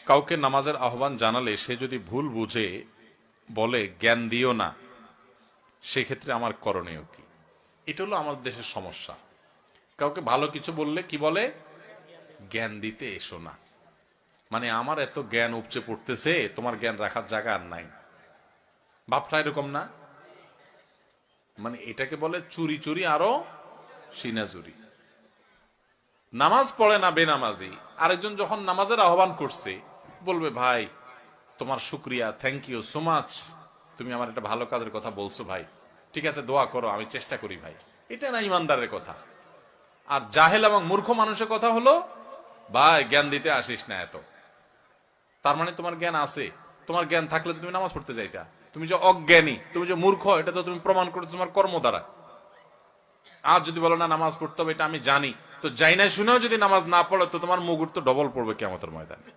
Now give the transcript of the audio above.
কাউকে নামাজের আহ্বান জানালে সে যদি ভুল বুঝে বলে জ্ঞান দিও না, সেক্ষেত্রে আমার করণীয় কি? এটা হলো আমাদের দেশের সমস্যা। কাউকে ভালো কিছু বললে কি বলে? জ্ঞান দিতে এসো না। মানে আমার এত জ্ঞান উপচে পড়তেছে, তোমার জ্ঞান রাখার জায়গা আর নাই। ভাবটা এরকম না? মানে এটাকে বলে চুরি চুরি আরো সিনাজুরি। নামাজ পড়ে না বেনামাজি, আরেকজন যখন নামাজের আহ্বান করছে বলবে ভাই তোমার শুক্রিয়া, থ্যাংক ইউ সো মাচ, তুমি আমার একটা ভালো কাজের কথা বলছো ভাই, ঠিক আছে দোয়া করো, আমি চেষ্টা করি ভাই। এটা না ইমানদারের কথা। আর জাহেল এবং মূর্খ মানুষের কথা হলো ভাই জ্ঞান দিতে আসিস না এত। তার মানে তোমার জ্ঞান আছে, তোমার জ্ঞান থাকলে তো তুমি নামাজ পড়তে যাইতা। তুমি যে অজ্ঞানী, তুমি যে মূর্খ, এটা তো তুমি প্রমাণ করছো তোমার কর্ম দ্বারা। আর যদি বলো না নামাজ পড়তে হবে, এটা আমি জানি, তো যাই না শুনেও যদি নামাজ না পড়ো তো তোমার মুগুর তো ডবল পড়বে কিয়ামতের ময়দানে।